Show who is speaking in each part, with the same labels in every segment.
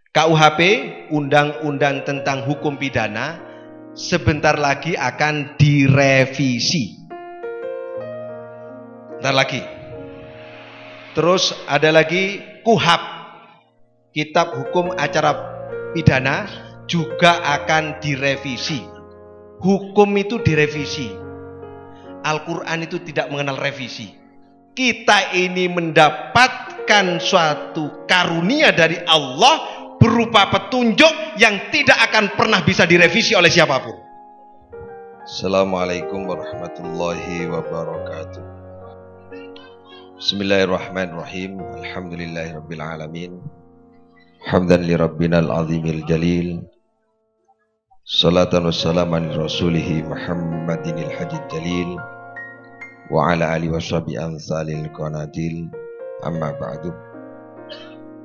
Speaker 1: KUHP, undang-undang tentang hukum pidana, sebentar lagi akan direvisi. Bentar lagi. Terus ada lagi KUHAP, Kitab Hukum Acara Pidana, juga akan direvisi. Hukum itu direvisi. Al-Quran itu tidak mengenal revisi. Kita ini mendapatkan suatu karunia dari Allah berupa petunjuk yang tidak akan pernah bisa direvisi oleh siapapun. Assalamualaikum warahmatullahi wabarakatuh. Bismillahirrahmanirrahim. Alhamdulillahirabbil alamin. Hamdan li rabbinal azimil jalil. Salatan wassalaman li rasulih Muhammadinil hajjil jalil wa ala alihi washabi ansalil qanatil. Amma ba'du.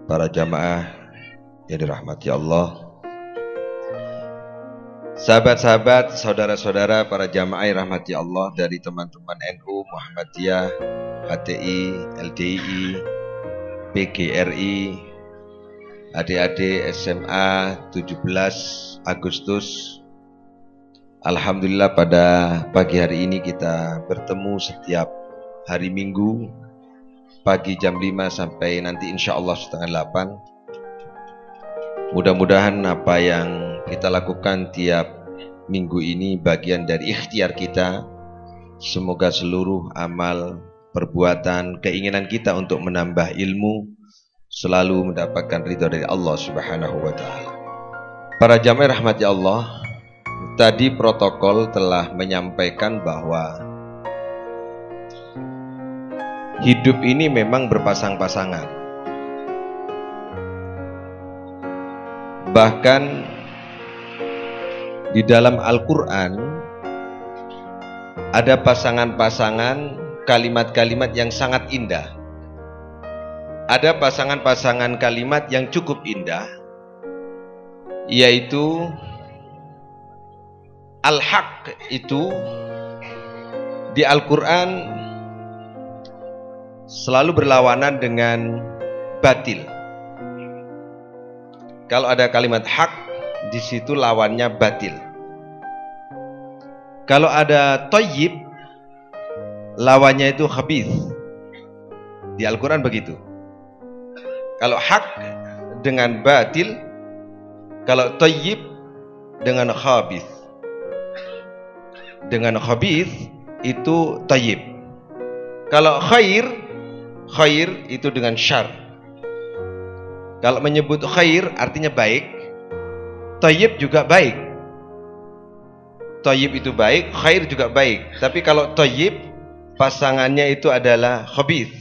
Speaker 1: Para jamaah yang dirahmati Allah, sahabat-sahabat, saudara-saudara, para jamaah yang rahmati Allah, dari teman-teman NU, Muhammadiyah, HTI, LDII, PGRI, adik-adik SMA 17 Agustus. Alhamdulillah pada pagi hari ini kita bertemu setiap hari Minggu pagi jam 5 sampai nanti insya Allah setengah 8. Mudah-mudahan apa yang kita lakukan tiap minggu ini bagian dari ikhtiar kita. Semoga seluruh amal, perbuatan, keinginan kita untuk menambah ilmu selalu mendapatkan ridha dari Allah Subhanahu wa Ta'ala. Para jamaah rahmati Allah, tadi protokol telah menyampaikan bahwa hidup ini memang berpasang-pasangan. Bahkan di dalam Al-Quran ada pasangan-pasangan kalimat-kalimat yang sangat indah. Ada pasangan-pasangan kalimat yang cukup indah, yaitu Al-Haq itu di Al-Quran selalu berlawanan dengan batil. Kalau ada kalimat hak, di situ lawannya batil. Kalau ada thayyib, lawannya itu khabith. Di Al-Quran begitu. Kalau hak dengan batil, kalau thayyib dengan khabith. Dengan khabith itu thayyib. Kalau khair, khair itu dengan syarr. Kalau menyebut khair artinya baik, thayyib juga baik. Thayyib itu baik, khair juga baik. Tapi kalau thayyib pasangannya itu adalah khabith.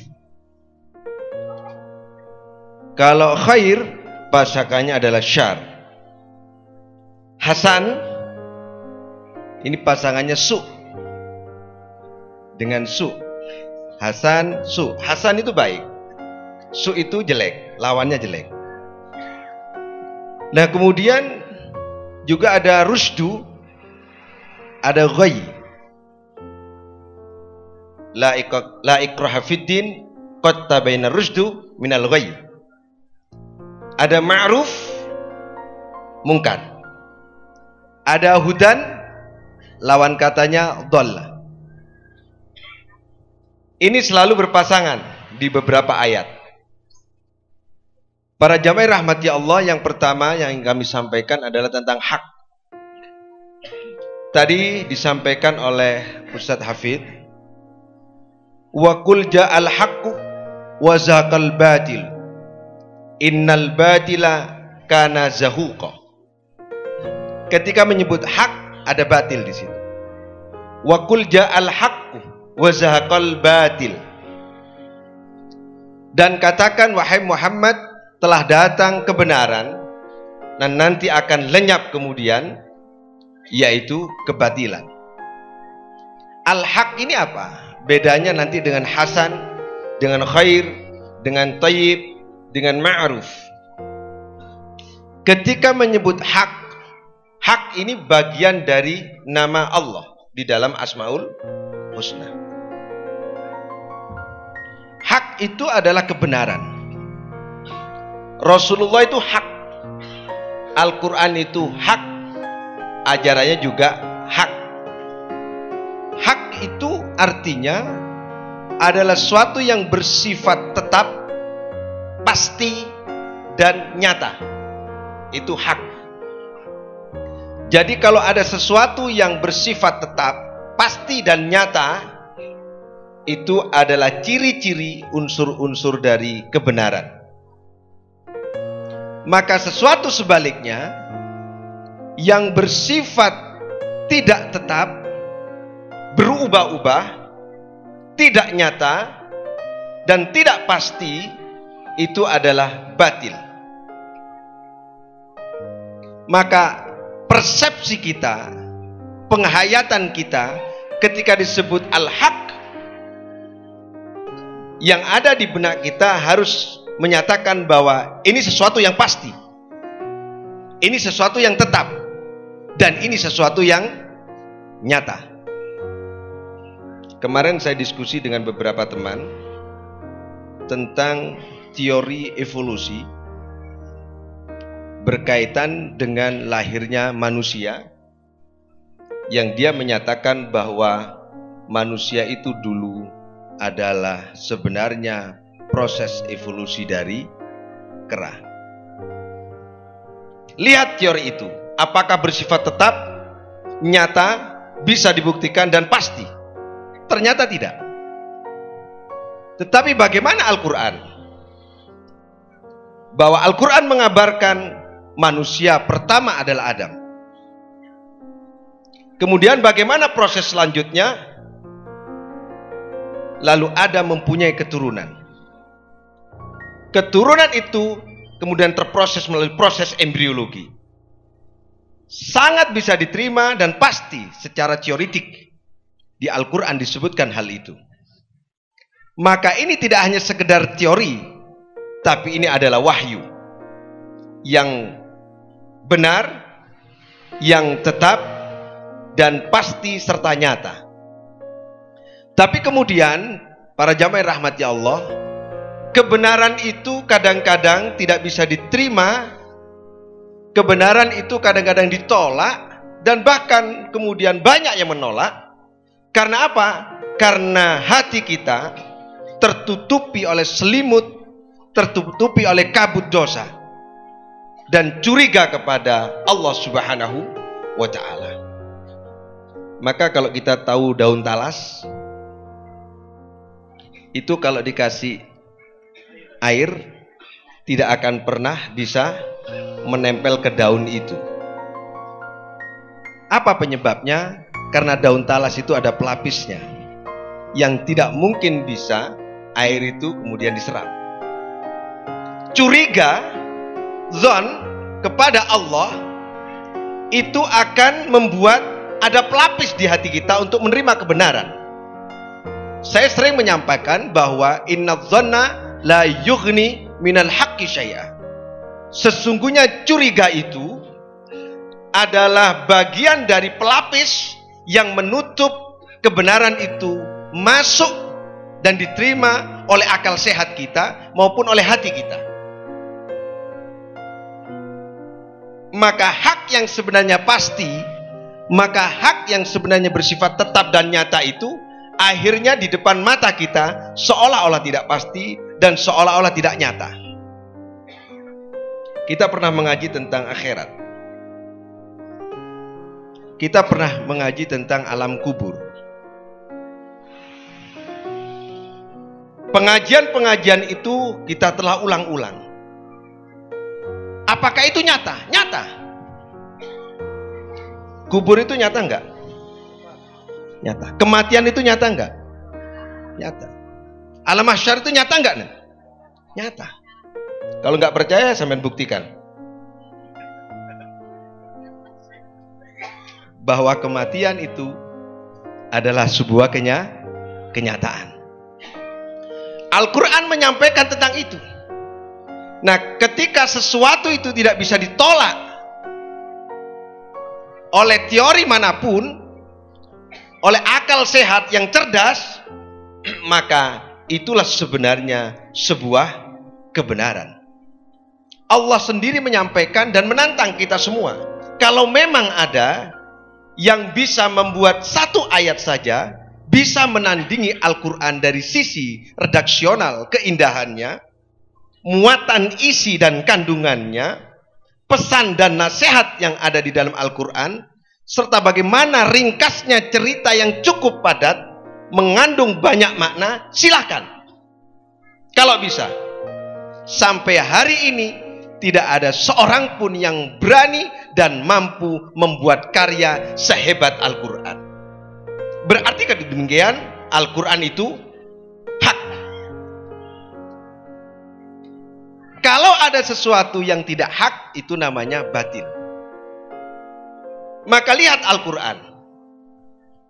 Speaker 1: Kalau khair pasangannya adalah syarr. Hasan ini pasangannya su. Dengan su. Hasan, su. Hasan itu baik. Su itu jelek, lawannya jelek. Nah kemudian juga ada rusdu, ada ghayy. La ikraha fiddin, qad tabayyana rusdu minal ghayy. Ada ma'ruf, mungkar. Ada hudan, lawan katanya dhalla. Ini selalu berpasangan di beberapa ayat. Para jamaah rahmati Allah, yang pertama yang kami sampaikan adalah tentang hak. Tadi disampaikan oleh Ustadz Hafid, wa qul ja'al haqqu wa zaqal batil innal batila kana zahuqa. Ketika menyebut hak ada batil di situ. Wa qul ja'al haqqu wa zaqal batil. Dan katakan wahai Muhammad, telah datang kebenaran dan nanti akan lenyap kemudian, yaitu kebatilan. Al-haq ini apa? Bedanya nanti dengan hasan, dengan khair, dengan thayyib, dengan ma'ruf. Ketika menyebut hak, hak ini bagian dari nama Allah di dalam Asmaul Husna. Hak itu adalah kebenaran. Rasulullah itu hak. Al-Quran itu hak, ajarannya juga hak. Hak itu artinya adalah sesuatu yang bersifat tetap, pasti, dan nyata. Itu hak. Jadi kalau ada sesuatu yang bersifat tetap, pasti, dan nyata, itu adalah ciri-ciri unsur-unsur dari kebenaran. Maka sesuatu sebaliknya yang bersifat tidak tetap, berubah-ubah, tidak nyata, dan tidak pasti, itu adalah batil. Maka persepsi kita, penghayatan kita ketika disebut al-haq, yang ada di benak kita harus menyatakan bahwa ini sesuatu yang pasti, ini sesuatu yang tetap, dan ini sesuatu yang nyata. Kemarin saya diskusi dengan beberapa teman tentang teori evolusi berkaitan dengan lahirnya manusia, yang dia menyatakan bahwa manusia itu dulu adalah sebenarnya proses evolusi dari kera. Lihat teori itu, apakah bersifat tetap, nyata, bisa dibuktikan, dan pasti? Ternyata tidak. Tetapi bagaimana Al-Quran? Bahwa Al-Quran mengabarkan manusia pertama adalah Adam. Kemudian bagaimana proses selanjutnya? Lalu Adam mempunyai keturunan. Keturunan itu kemudian terproses melalui proses embriologi. Sangat bisa diterima dan pasti secara teoritik. Di Al-Quran disebutkan hal itu. Maka ini tidak hanya sekedar teori, tapi ini adalah wahyu yang benar, yang tetap, dan pasti serta nyata. Tapi kemudian para jamaah rahmati Allah, kebenaran itu kadang-kadang tidak bisa diterima, kebenaran itu kadang-kadang ditolak, dan bahkan kemudian banyak yang menolak. Karena apa? Karena hati kita tertutupi oleh selimut, tertutupi oleh kabut dosa, dan curiga kepada Allah Subhanahu wa Ta'ala. Maka kalau kita tahu daun talas, itu kalau dikasih air tidak akan pernah bisa menempel ke daun itu. Apa penyebabnya? Karena daun talas itu ada pelapisnya yang tidak mungkin bisa air itu kemudian diserap. Curiga, zon kepada Allah itu akan membuat ada pelapis di hati kita untuk menerima kebenaran. Saya sering menyampaikan bahwa inna dzanna la yughni minal haqqi syai'a. Sesungguhnya curiga itu adalah bagian dari pelapis yang menutup kebenaran itu masuk dan diterima oleh akal sehat kita maupun oleh hati kita. Maka hak yang sebenarnya pasti, maka hak yang sebenarnya bersifat tetap dan nyata itu akhirnya di depan mata kita seolah-olah tidak pasti dan seolah-olah tidak nyata. Kita pernah mengaji tentang akhirat. Kita pernah mengaji tentang alam kubur. Pengajian-pengajian itu kita telah ulang-ulang. Apakah itu nyata? Nyata. Kubur itu nyata enggak? Nyata. Kematian itu nyata enggak? Nyata. Alam mahsyar itu nyata enggak? Nyata. Kalau enggak percaya, sampean buktikan. Bahwa kematian itu adalah sebuah kenyataan. Al-Quran menyampaikan tentang itu. Nah, ketika sesuatu itu tidak bisa ditolak oleh teori manapun, oleh akal sehat yang cerdas, maka itulah sebenarnya sebuah kebenaran. Allah sendiri menyampaikan dan menantang kita semua. Kalau memang ada yang bisa membuat satu ayat saja bisa menandingi Al-Quran dari sisi redaksional, keindahannya, muatan isi dan kandungannya, pesan dan nasihat yang ada di dalam Al-Quran, serta bagaimana ringkasnya cerita yang cukup padat, mengandung banyak makna, silakan. Kalau bisa. Sampai hari ini tidak ada seorang pun yang berani dan mampu membuat karya sehebat Al-Quran. Berarti kan demikian, Al-Quran itu hak. Kalau ada sesuatu yang tidak hak, itu namanya batil. Maka lihat Al-Quran.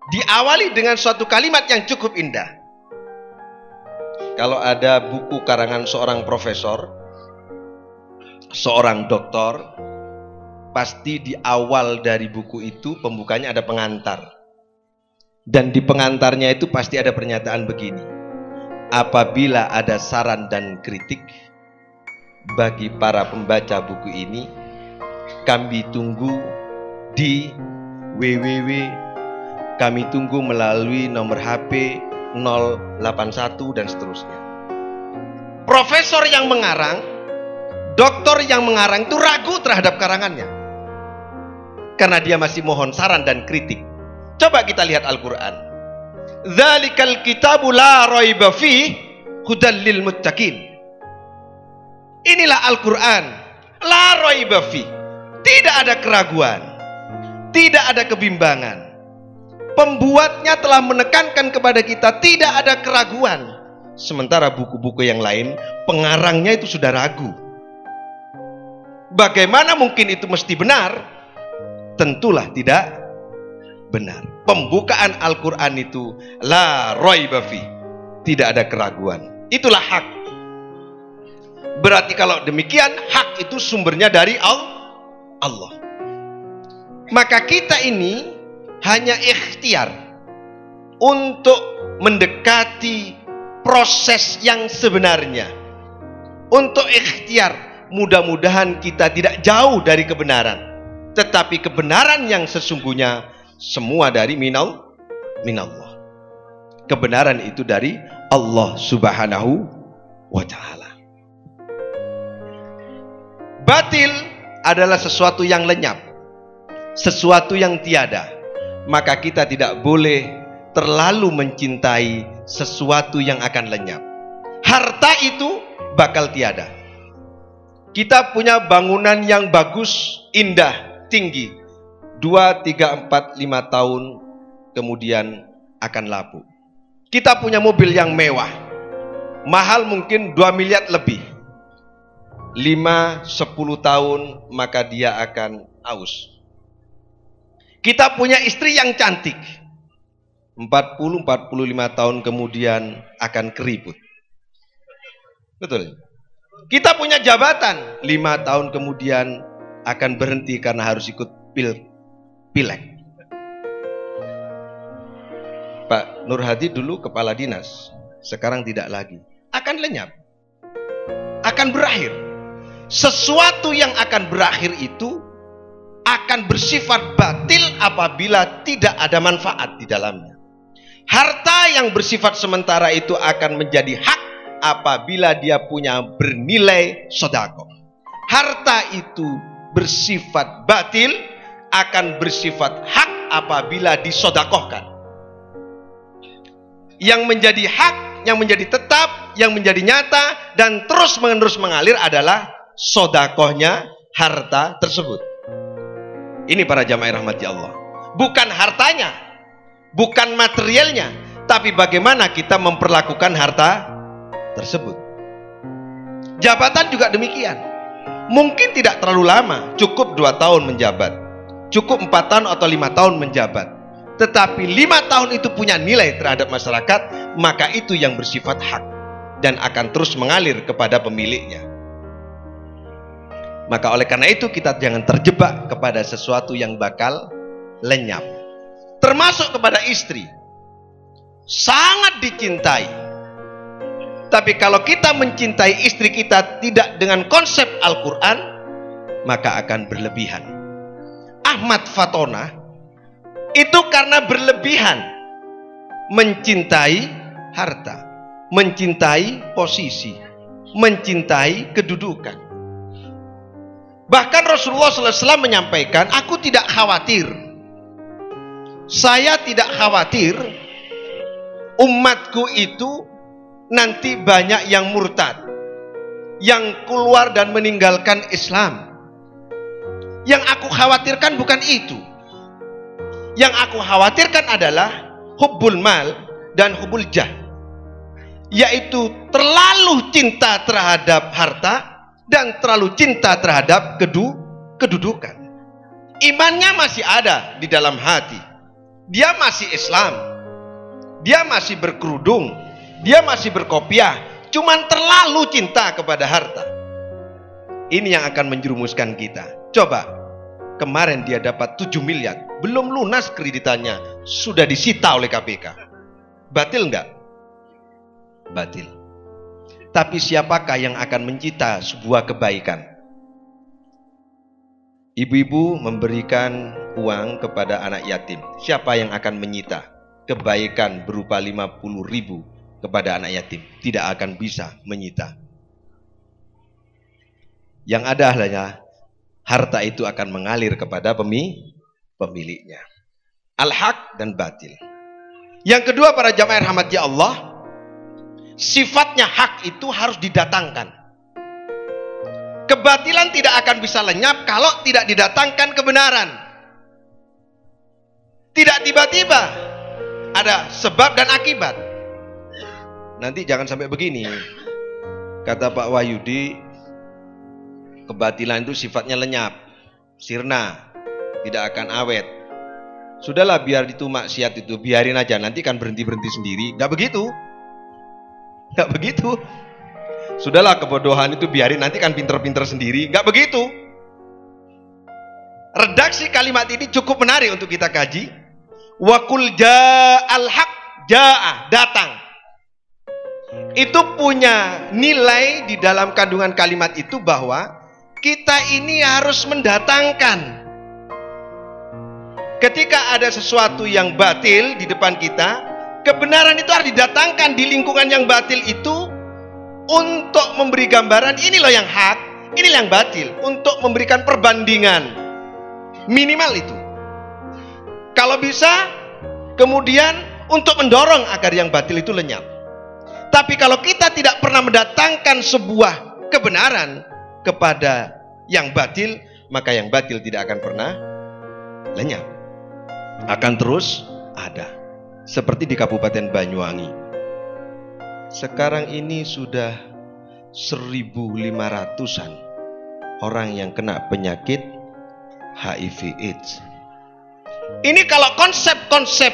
Speaker 1: Diawali dengan suatu kalimat yang cukup indah. Kalau ada buku karangan seorang profesor, seorang doktor, pasti di awal dari buku itu pembukanya ada pengantar. Dan di pengantarnya itu pasti ada pernyataan begini. Apabila ada saran dan kritik bagi para pembaca buku ini, kami tunggu di www, kami tunggu melalui nomor HP 081 dan seterusnya. Profesor yang mengarang, doktor yang mengarang itu ragu terhadap karangannya. Karena dia masih mohon saran dan kritik. Coba kita lihat Al-Quran. Dzalikal kitabu la raiba fi hudal lil muttaqin. Inilah Al-Quran. La raiba fi. Tidak ada keraguan. Tidak ada kebimbangan. Pembuatnya telah menekankan kepada kita tidak ada keraguan. Sementara buku-buku yang lain, pengarangnya itu sudah ragu. Bagaimana mungkin itu mesti benar? Tentulah tidak benar. Pembukaan Al-Quran itu la raiba fi, tidak ada keraguan. Itulah hak. Berarti kalau demikian, hak itu sumbernya dari Allah. Maka kita ini hanya ikhtiar untuk mendekati proses yang sebenarnya. Untuk ikhtiar, mudah-mudahan kita tidak jauh dari kebenaran. Tetapi kebenaran yang sesungguhnya semua dari minallah. Kebenaran itu dari Allah Subhanahu wa ta'ala. Batil adalah sesuatu yang lenyap, sesuatu yang tiada. Maka kita tidak boleh terlalu mencintai sesuatu yang akan lenyap. Harta itu bakal tiada. Kita punya bangunan yang bagus, indah, tinggi. 2, 3, 4, 5 tahun kemudian akan lapuk. Kita punya mobil yang mewah, mahal mungkin 2 miliar lebih. 5, 10 tahun maka dia akan aus. Kita punya istri yang cantik, 40, 45 tahun kemudian akan keriput. Betul. Kita punya jabatan, 5 tahun kemudian akan berhenti karena harus ikut pilek. Pak Nur Hadi dulu kepala dinas, sekarang tidak lagi. Akan lenyap, akan berakhir. Sesuatu yang akan berakhir itu akan bersifat batil apabila tidak ada manfaat di dalamnya. Harta yang bersifat sementara itu akan menjadi hak apabila dia punya bernilai sedekah. Harta itu bersifat batil akan bersifat hak apabila disodakohkan. Yang menjadi hak, yang menjadi tetap, yang menjadi nyata dan terus menerus mengalir adalah sodakohnya harta tersebut. Ini para jamaah rahmati Allah. Bukan hartanya, bukan materialnya, tapi bagaimana kita memperlakukan harta tersebut. Jabatan juga demikian. Mungkin tidak terlalu lama, cukup 2 tahun menjabat, cukup 4 tahun atau 5 tahun menjabat. Tetapi 5 tahun itu punya nilai terhadap masyarakat, maka itu yang bersifat hak dan akan terus mengalir kepada pemiliknya. Maka oleh karena itu kita jangan terjebak kepada sesuatu yang bakal lenyap. Termasuk kepada istri. Sangat dicintai, Tapi kalau kita mencintai istri kita tidak dengan konsep Al-Quran, maka akan berlebihan. Ahmad Fatona itu karena berlebihan mencintai harta, mencintai posisi, mencintai kedudukan. Bahkan Rasulullah SAW menyampaikan, aku tidak khawatir, saya tidak khawatir umatku itu nanti banyak yang murtad, yang keluar dan meninggalkan Islam. Yang aku khawatirkan bukan itu. Yang aku khawatirkan adalah hubbul mal dan hubbul jah, yaitu terlalu cinta terhadap harta dan terlalu cinta terhadap kedudukan. Imannya masih ada di dalam hati, dia masih Islam, dia masih berkerudung, dia masih berkopiah, cuman terlalu cinta kepada harta. Ini yang akan menjerumuskan kita. Coba, kemarin dia dapat 7 miliar, belum lunas kreditannya, sudah disita oleh KPK. Batil enggak? Batil. Tapi siapakah yang akan mencita sebuah kebaikan? Ibu-ibu memberikan uang kepada anak yatim. Siapa yang akan menyita kebaikan berupa 50.000 kepada anak yatim? Tidak akan bisa menyita. Yang ada hanya harta itu akan mengalir kepada pemiliknya. Al-haq dan batil. Yang kedua, para jamaah rahmati Allah, sifatnya hak itu harus didatangkan. Kebatilan tidak akan bisa lenyap kalau tidak didatangkan kebenaran. Tidak tiba-tiba ada sebab dan akibat. Nanti jangan sampai begini, kata Pak Wahyudi, kebatilan itu sifatnya lenyap, sirna, tidak akan awet. Sudahlah, biar itu maksiat itu, biarin aja, nanti kan berhenti-berhenti sendiri. Gak begitu. Gak begitu. Sudahlah, kebodohan itu biarin, nanti kan pinter-pinter sendiri. Gak begitu. Redaksi kalimat ini cukup menarik untuk kita kaji. Wa qul ja'al haq, ja'ah, datang. Itu punya nilai di dalam kandungan kalimat itu bahwa kita ini harus mendatangkan. Ketika ada sesuatu yang batil di depan kita, kebenaran itu harus didatangkan di lingkungan yang batil itu untuk memberi gambaran, ini loh yang hak, ini yang batil, untuk memberikan perbandingan minimal itu. Kalau bisa, kemudian untuk mendorong agar yang batil itu lenyap. Tapi kalau kita tidak pernah mendatangkan sebuah kebenaran kepada yang batil, maka yang batil tidak akan pernah lenyap, akan terus ada. Seperti di Kabupaten Banyuwangi, sekarang ini sudah 1.500-an orang yang kena penyakit HIV/AIDS. Ini kalau konsep-konsep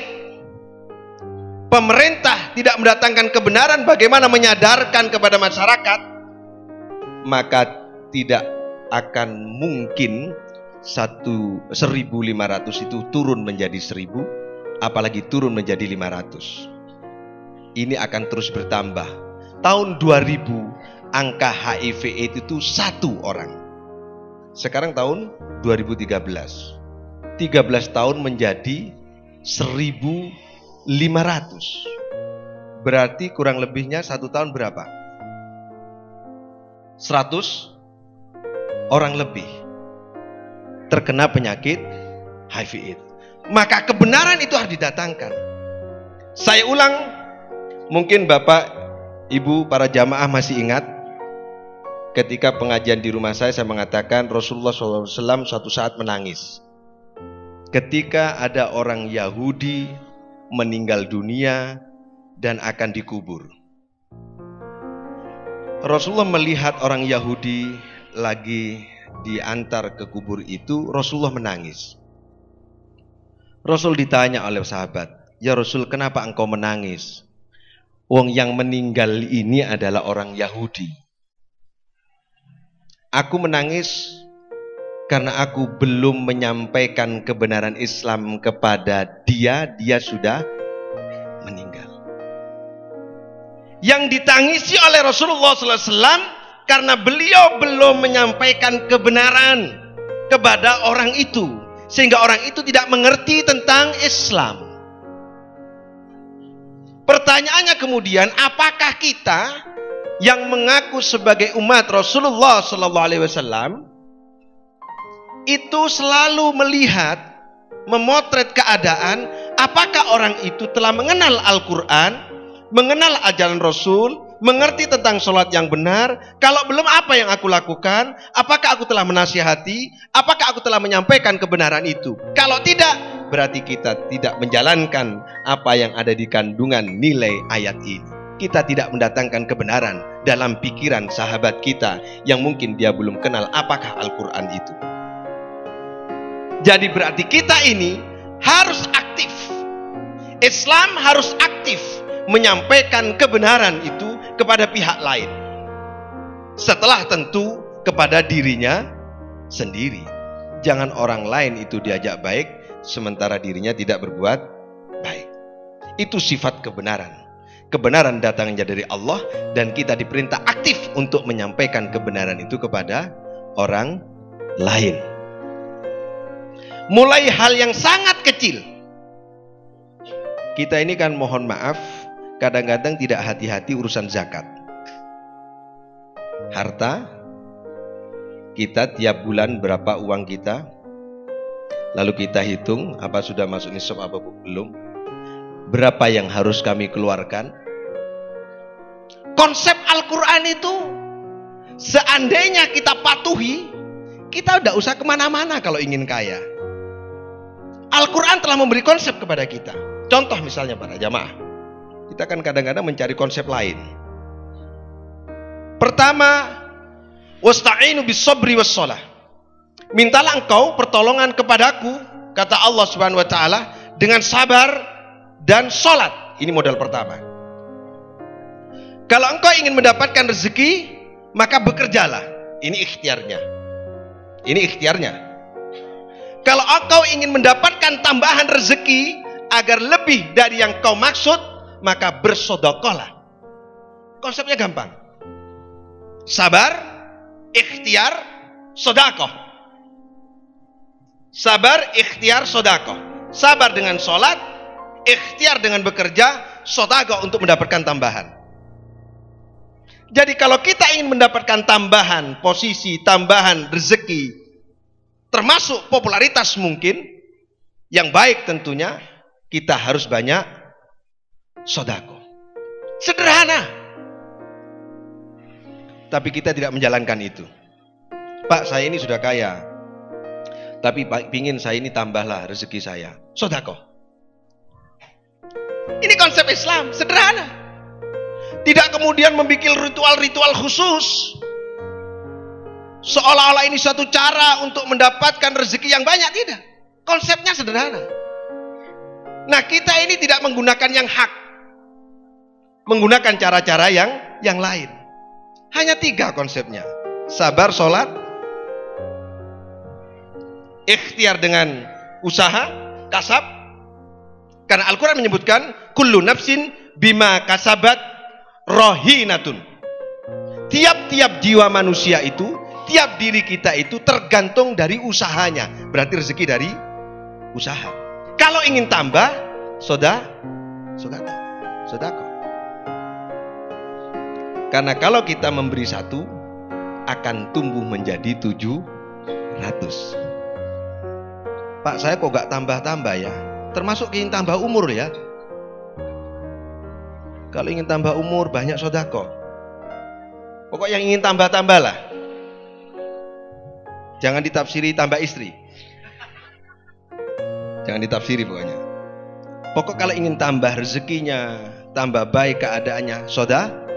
Speaker 1: pemerintah tidak mendatangkan kebenaran bagaimana menyadarkan kepada masyarakat, maka tidak akan mungkin 1.500 itu turun menjadi 1.000, apalagi turun menjadi 500. Ini akan terus bertambah. Tahun 2000 angka HIV itu 1 orang. Sekarang tahun 2013, 13 tahun menjadi 1.500. Berarti kurang lebihnya 1 tahun berapa? 100 orang lebih terkena penyakit HIV/AIDS. Maka kebenaran itu harus didatangkan. Saya ulang, mungkin Bapak, Ibu, para jamaah masih ingat ketika pengajian di rumah saya mengatakan Rasulullah SAW suatu saat menangis ketika ada orang Yahudi meninggal dunia dan akan dikubur. Rasulullah melihat orang Yahudi lagi diantar ke kubur itu, Rasulullah menangis. Rasul ditanya oleh sahabat, "Ya Rasul, kenapa engkau menangis? Wong yang meninggal ini adalah orang Yahudi." "Aku menangis karena aku belum menyampaikan kebenaran Islam kepada dia sudah meninggal." yang ditangisi oleh Rasulullah SAW karena beliau belum menyampaikan kebenaran kepada orang itu, sehingga orang itu tidak mengerti tentang Islam. Pertanyaannya kemudian, apakah kita yang mengaku sebagai umat Rasulullah SAW itu selalu melihat, memotret keadaan, apakah orang itu telah mengenal Al-Quran, mengenal ajaran Rasul, mengerti tentang sholat yang benar? Kalau belum, apa yang aku lakukan? Apakah aku telah menasihati? Apakah aku telah menyampaikan kebenaran itu? Kalau tidak, berarti kita tidak menjalankan apa yang ada di kandungan nilai ayat ini. Kita tidak mendatangkan kebenaran dalam pikiran sahabat kita yang mungkin dia belum kenal apakah Al-Quran itu. Jadi berarti kita ini harus aktif. Islam harus aktif menyampaikan kebenaran itu kepada pihak lain. Setelah tentu kepada dirinya sendiri. Jangan orang lain itu diajak baik sementara dirinya tidak berbuat baik. Itu sifat kebenaran. Kebenaran datangnya dari Allah dan kita diperintah aktif untuk menyampaikan kebenaran itu kepada orang lain. Mulai hal yang sangat kecil. Kita ini kan mohon maaf, kadang-kadang tidak hati-hati urusan zakat. Harta, kita tiap bulan berapa uang kita, lalu kita hitung apa sudah masuk nisab apa belum, berapa yang harus kami keluarkan. Konsep Al-Quran itu seandainya kita patuhi, kita udah usah kemana-mana kalau ingin kaya. Al-Quran telah memberi konsep kepada kita. Contoh misalnya para jamaah, kita kan kadang-kadang mencari konsep lain. Pertama, wasta'inu bis-sabri was-shalah. Mintalah engkau pertolongan kepadaku, kata Allah Subhanahu wa taala, dengan sabar dan salat. Ini modal pertama. Kalau engkau ingin mendapatkan rezeki, maka bekerjalah. Ini ikhtiarnya. Ini ikhtiarnya. Kalau engkau ingin mendapatkan tambahan rezeki agar lebih dari yang kau maksud, maka bersedekahlah. Konsepnya gampang. Sabar, ikhtiar, sedekah. Sabar, ikhtiar, sedekah. Sabar dengan sholat, ikhtiar dengan bekerja, sedekah untuk mendapatkan tambahan. Jadi kalau kita ingin mendapatkan tambahan posisi, tambahan rezeki, termasuk popularitas mungkin, yang baik tentunya, kita harus banyak sedekah. Sederhana. Tapi kita tidak menjalankan itu. Pak, saya ini sudah kaya, tapi pingin saya ini tambahlah rezeki saya. Sedekah. Ini konsep Islam, sederhana. Tidak kemudian membuat ritual-ritual khusus. Seolah-olah ini suatu cara untuk mendapatkan rezeki yang banyak. Tidak. Konsepnya sederhana. Nah, kita ini tidak menggunakan yang hak. Menggunakan cara-cara yang lain. Hanya 3 konsepnya. Sabar, sholat, ikhtiar dengan usaha, kasab. Karena Al-Quran menyebutkan kullu nafsin bima kasabat rohinatun. Tiap-tiap jiwa manusia itu, tiap diri kita itu tergantung dari usahanya. Berarti rezeki dari usaha. Kalau ingin tambah, sedekah. Karena kalau kita memberi 1, akan tumbuh menjadi 700. Pak, saya kok gak tambah-tambah ya? Termasuk ingin tambah umur ya? Kalau ingin tambah umur, banyak sedekah. Pokok yang ingin tambah-tambah lah. Jangan ditafsiri tambah istri. Jangan ditafsiri pokoknya. Pokok kalau ingin tambah rezekinya, tambah baik keadaannya, sedekah.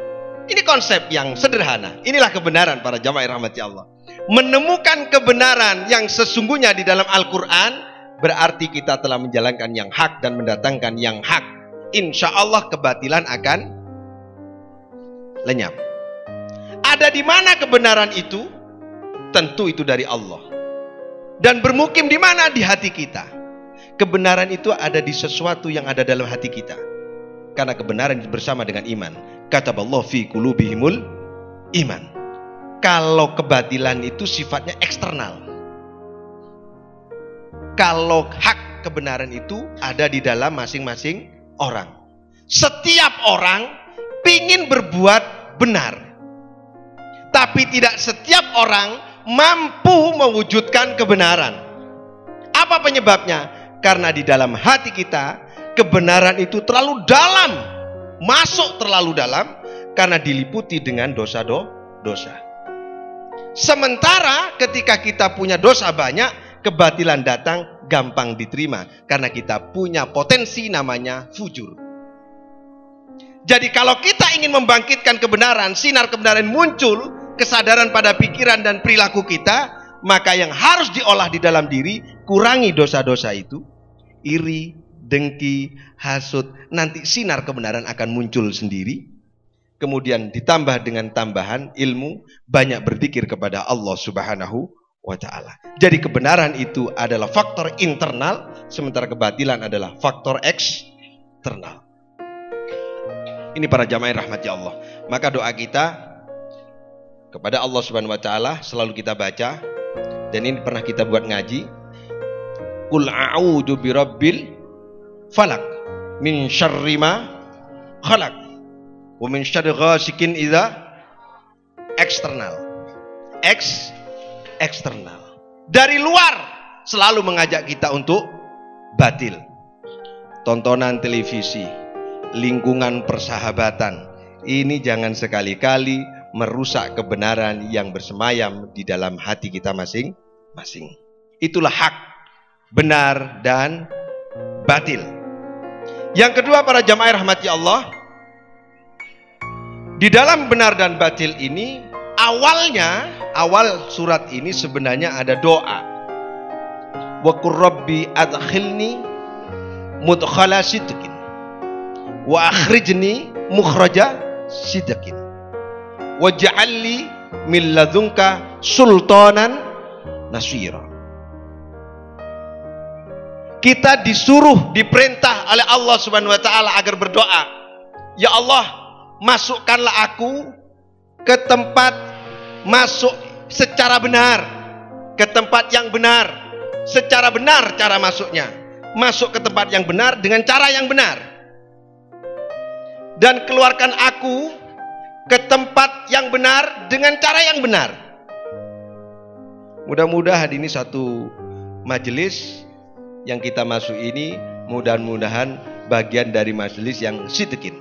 Speaker 1: Ini konsep yang sederhana. Inilah kebenaran para jamaah rahmati Allah. Menemukan kebenaran yang sesungguhnya di dalam Al-Quran, berarti kita telah menjalankan yang hak dan mendatangkan yang hak. Insya Allah kebatilan akan lenyap. Ada di mana kebenaran itu? Tentu itu dari Allah. Dan bermukim di mana? Di hati kita. Kebenaran itu ada di sesuatu yang ada dalam hati kita. Karena kebenaran bersama dengan iman. kataballahu fi qulubihimul iman. Kalau kebatilan itu sifatnya eksternal. Kalau hak kebenaran itu ada di dalam masing-masing orang. Setiap orang pingin berbuat benar, tapi tidak setiap orang mampu mewujudkan kebenaran. Apa penyebabnya? Karena di dalam hati kita kebenaran itu terlalu dalam, masuk terlalu dalam, karena diliputi dengan dosa-dosa. Sementara ketika kita punya dosa banyak, kebatilan datang gampang diterima karena kita punya potensi namanya fujur. Jadi kalau kita ingin membangkitkan kebenaran, sinar kebenaran muncul, kesadaran pada pikiran dan perilaku kita, maka yang harus diolah di dalam diri, kurangi dosa-dosa itu. Iri, dengki, hasud, nanti sinar kebenaran akan muncul sendiri. Kemudian ditambah dengan tambahan ilmu, banyak berzikir kepada Allah Subhanahu wa ta'ala. Jadi kebenaran itu adalah faktor internal, sementara kebatilan adalah faktor eksternal. Ini para jamaah rahmati Allah. Maka doa kita kepada Allah Subhanahu wa ta'ala selalu kita baca, dan ini pernah kita buat ngaji. Qul a'udzu birabbil falaq min syarri ma khalaq wa min syarri ghasikin idza eksternal. Eksternal. Dari luar selalu mengajak kita untuk batil. Tontonan televisi, lingkungan persahabatan, ini jangan sekali-kali merusak kebenaran yang bersemayam di dalam hati kita masing-masing. Itulah hak, benar dan batil. Yang kedua para jamaah rahmati Allah, di dalam benar dan batil ini, awal surat ini sebenarnya ada doa. Wa qur rabbi adkhilni mudkhala sidqin wa akhrijni mukhraja sidqin waj'alni min ladunka sultanan nasira. Kita disuruh, diperintah oleh Allah Subhanahu wa ta'ala agar berdoa, ya Allah, masukkanlah aku ke tempat masuk secara benar, ke tempat yang benar, secara benar cara masuknya, masuk ke tempat yang benar dengan cara yang benar, dan keluarkan aku ke tempat yang benar dengan cara yang benar. Mudah-mudahan ini satu majelis yang kita masuk ini, mudah-mudahan bagian dari majelis yang sidqin.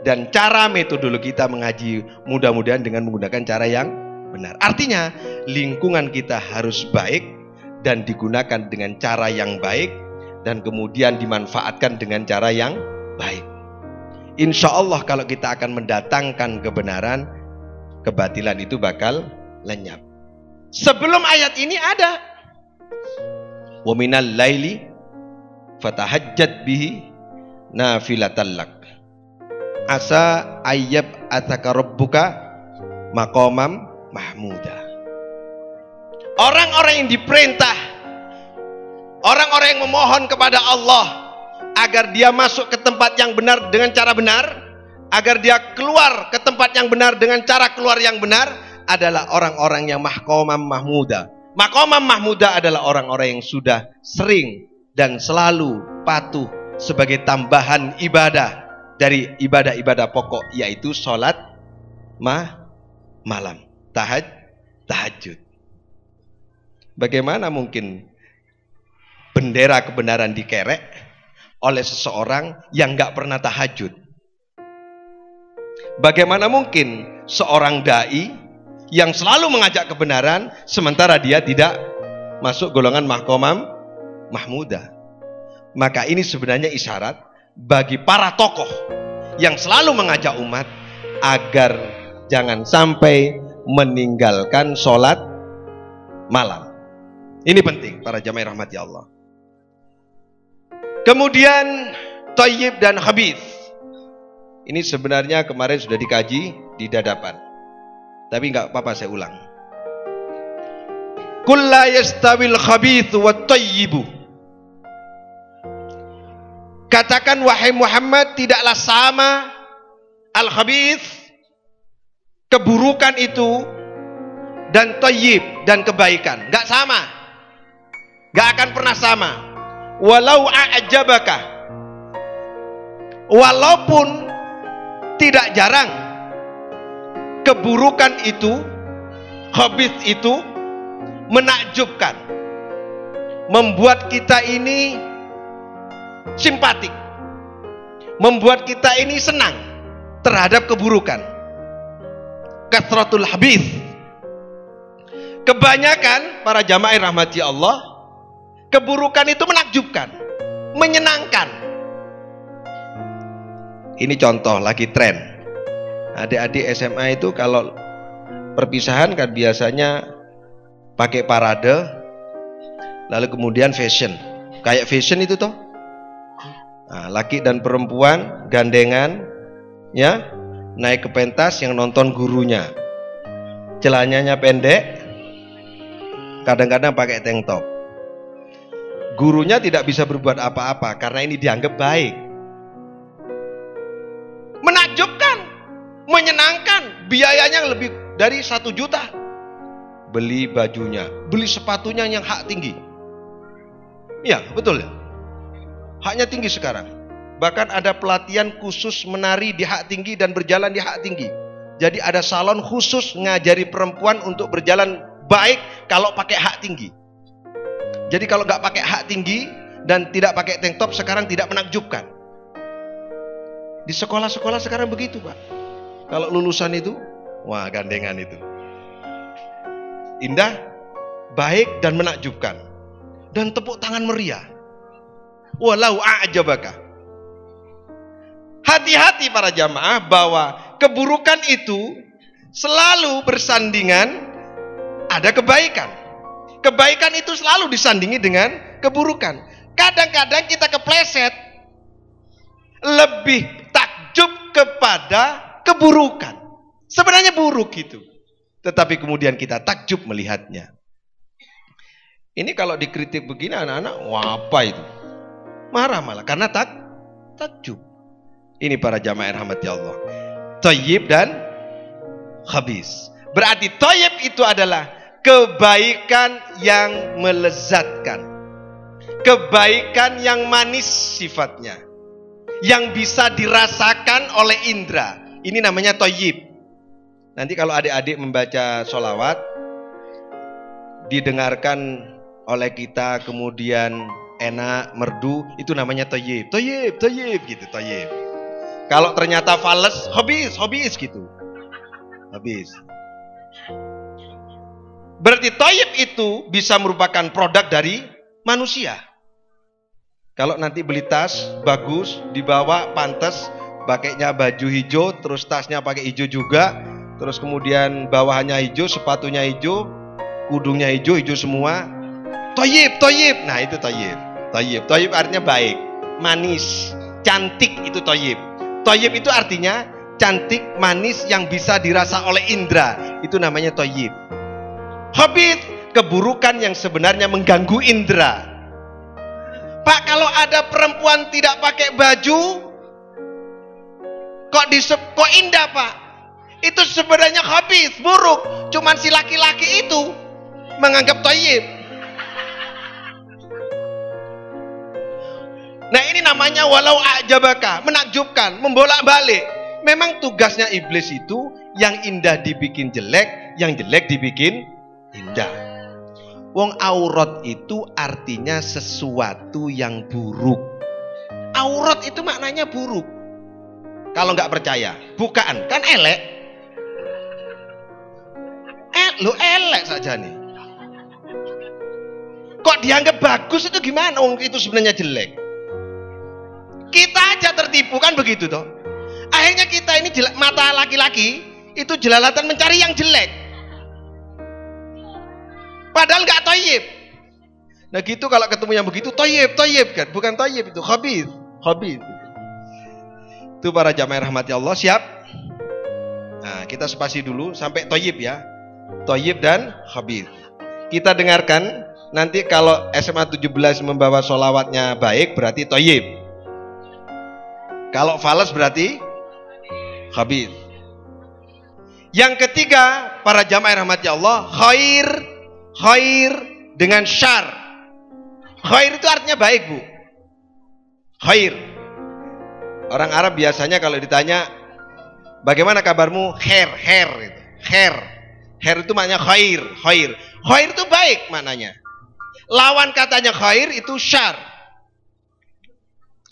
Speaker 1: Dan cara metodologi kita mengaji mudah-mudahan dengan menggunakan cara yang benar. Artinya lingkungan kita harus baik dan digunakan dengan cara yang baik, dan kemudian dimanfaatkan dengan cara yang baik. Insya Allah kalau kita akan mendatangkan kebenaran, kebatilan itu bakal lenyap. Sebelum ayat ini ada wa minal laili fatahajjat bihi nafilatan lak asa ayyab ataka rabbuka maqamam mahmuda. Orang-orang yang diperintah, orang-orang yang memohon kepada Allah agar dia masuk ke tempat yang benar dengan cara benar, agar dia keluar ke tempat yang benar dengan cara keluar yang benar, adalah orang-orang yang maqamam mahmuda. Maqamam mahmuda adalah orang-orang yang sudah sering dan selalu patuh sebagai tambahan ibadah dari ibadah-ibadah pokok, yaitu sholat malam, tahajud. Bagaimana mungkin bendera kebenaran dikerek oleh seseorang yang gak pernah tahajud? Bagaimana mungkin seorang dai yang selalu mengajak kebenaran sementara dia tidak masuk golongan maqamam mahmuda? Maka ini sebenarnya isyarat bagi para tokoh yang selalu mengajak umat agar jangan sampai meninggalkan sholat malam. Ini penting para jamaah rahmati Allah. Kemudian thayyib dan khabith. Ini sebenarnya kemarin sudah dikaji di dadapan, tapi nggak apa-apa saya ulang. Qul la yastawil khabith wat thayyibu. Katakan wahai Muhammad, tidaklah sama Al-khabith, keburukan itu, dan thayyib, dan kebaikan. Nggak sama. Nggak akan pernah sama. Walau a'jabaka, walaupun tidak jarang keburukan itu, khabith itu menakjubkan, membuat kita ini simpatik, membuat kita ini senang terhadap keburukan. Kathratul habith, kebanyakan para jamaah rahmati Allah, keburukan itu menakjubkan, menyenangkan. Ini contoh lagi tren. Adik-adik SMA itu kalau perpisahan kan biasanya pakai parade, lalu kemudian fashion. Kayak fashion itu toh. Nah, laki dan perempuan gandengan, ya, naik ke pentas, yang nonton gurunya. Celananya pendek, kadang-kadang pakai tank top. Gurunya tidak bisa berbuat apa-apa karena ini dianggap baik. Menakjubkan, menyenangkan, biayanya lebih dari 1 juta. Beli bajunya, beli sepatunya yang hak tinggi. Iya, betul ya. Haknya tinggi sekarang. Bahkan ada pelatihan khusus menari di hak tinggi dan berjalan di hak tinggi. Jadi ada salon khusus ngajari perempuan untuk berjalan baik kalau pakai hak tinggi. Jadi kalau nggak pakai hak tinggi dan tidak pakai tank top sekarang tidak menakjubkan. Di sekolah-sekolah sekarang begitu, Pak. Kalau lulusan itu, wah, gandengan itu. Indah, baik dan menakjubkan. Dan tepuk tangan meriah. Walau a'jabaka. Hati-hati para jamaah bahwa keburukan itu selalu bersandingan ada kebaikan. Kebaikan itu selalu disandingi dengan keburukan. Kadang-kadang kita kepleset, lebih takjub kepada keburukan. Sebenarnya buruk itu, tetapi kemudian kita takjub melihatnya. Ini kalau dikritik begini anak-anak, wah apa itu? Marah malah karena takjub. Ini para jamaah rahmati Allah. Thayyib dan khabis. Berarti thayyib itu adalah kebaikan yang melezatkan, kebaikan yang manis sifatnya, yang bisa dirasakan oleh indera. Ini namanya thayyib. Nanti kalau adik-adik membaca sholawat, didengarkan oleh kita, kemudian enak, merdu, itu namanya thayyib. Thayyib, thayyib gitu, thayyib. Kalau ternyata fales, habis gitu. Habis. Berarti thayyib itu bisa merupakan produk dari manusia. Kalau nanti beli tas bagus, dibawa pantas, pakainya baju hijau, terus tasnya pakai hijau juga, terus kemudian bawahannya hijau, sepatunya hijau, kudungnya hijau, hijau semua. Thayyib, thayyib. Nah, itu thayyib. Thayyib, thayyib artinya baik, manis, cantik, itu thayyib. Thayyib itu artinya cantik, manis, yang bisa dirasa oleh indera. Itu namanya thayyib. Khabith, keburukan yang sebenarnya mengganggu indera. Pak, kalau ada perempuan tidak pakai baju, kok indah, Pak? Itu sebenarnya khabith, buruk. Cuman si laki-laki itu menganggap thayyib. Nah, ini namanya walau a'jabaka, menakjubkan, membolak-balik. Memang tugasnya iblis itu yang indah dibikin jelek, yang jelek dibikin indah. Wong aurat itu artinya sesuatu yang buruk. Aurat itu maknanya buruk. Kalau nggak percaya, bukaan, kan elek. Lo elek saja nih. Kok dianggap bagus itu gimana? Wong itu sebenarnya jelek. Kita aja tertipu kan begitu toh. Akhirnya kita ini mata laki-laki itu jelalatan mencari yang jelek. Padahal nggak thayyib. Nah gitu kalau ketemu yang begitu thayyib, thayyib kan, bukan thayyib itu khabith, khabith. Itu para jamaah rahmati Allah, siap? Nah, kita spasi dulu sampai thayyib ya. Thayyib dan khabith. Kita dengarkan nanti kalau SMA 17 membawa sholawatnya baik berarti thayyib. Kalau fales berarti khabith. Yang ketiga, para jamaah rahmati Allah, khair dengan syar. Khair itu artinya baik, Bu. Khair. Orang Arab biasanya kalau ditanya, bagaimana kabarmu? Khair itu. Khair itu maknanya khair. Khair itu baik maknanya. Lawan katanya khair itu syar.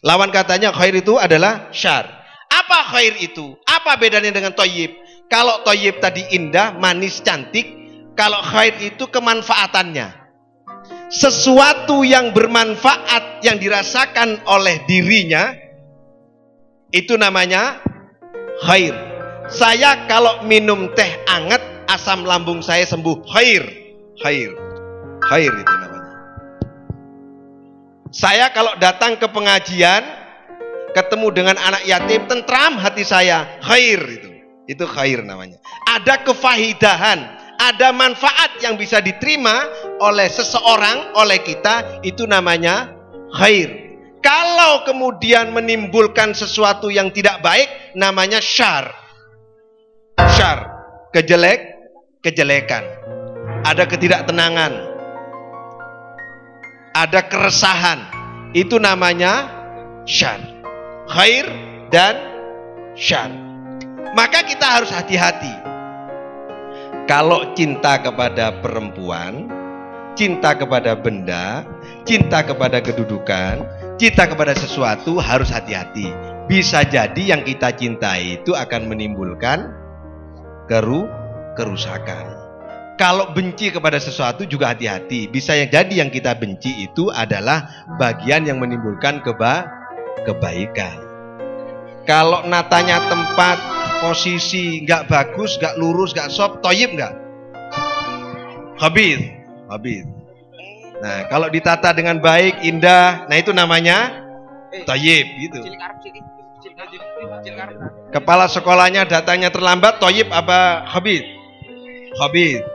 Speaker 1: Lawan katanya khair itu adalah syar. Apa khair itu? Apa bedanya dengan thayyib? Kalau thayyib tadi indah, manis, cantik. Kalau khair itu kemanfaatannya. Sesuatu yang bermanfaat yang dirasakan oleh dirinya, itu namanya khair. Saya kalau minum teh anget, asam lambung saya sembuh. Khair itu namanya. Saya kalau datang ke pengajian, ketemu dengan anak yatim, tentram hati saya. Khair itu khair namanya. Ada kefahidahan, ada manfaat yang bisa diterima oleh seseorang, oleh kita, itu namanya khair. Kalau kemudian menimbulkan sesuatu yang tidak baik, namanya syar. Kejelekan. Ada ketidaktenangan, ada keresahan, itu namanya syar. Khair dan syar. Maka kita harus hati-hati. Kalau cinta kepada perempuan, cinta kepada benda, cinta kepada kedudukan, cinta kepada sesuatu, harus hati-hati. Bisa jadi yang kita cintai itu akan menimbulkan kerusakan. Kalau benci kepada sesuatu juga hati-hati. Bisa jadi yang kita benci itu adalah bagian yang menimbulkan kebaikan. Kalau natanya tempat, posisi nggak bagus, nggak lurus, nggak sop, thayyib nggak? Khabith. Nah, kalau ditata dengan baik, indah, nah itu namanya thayyib gitu. Kepala sekolahnya datangnya terlambat, thayyib apa khabith? Khabith.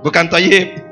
Speaker 1: Bukan thayyib.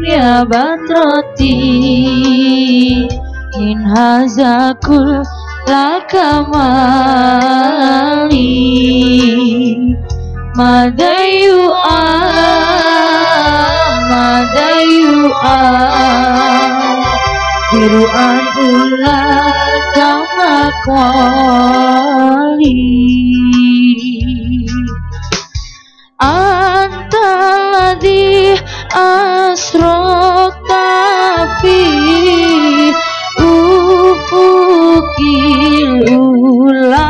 Speaker 2: Ya Batroti in hazakul lakamali madayu biru'an ulah kamakali antaladhi asrota fi ufukil ula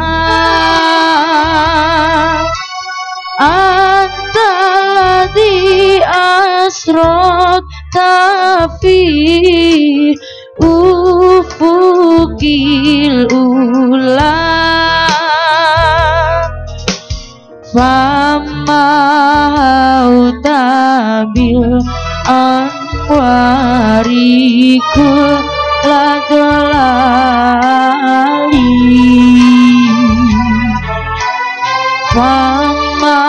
Speaker 2: antaladhi asrota fi ufukil ula fama utabil anwarikul ladolali fama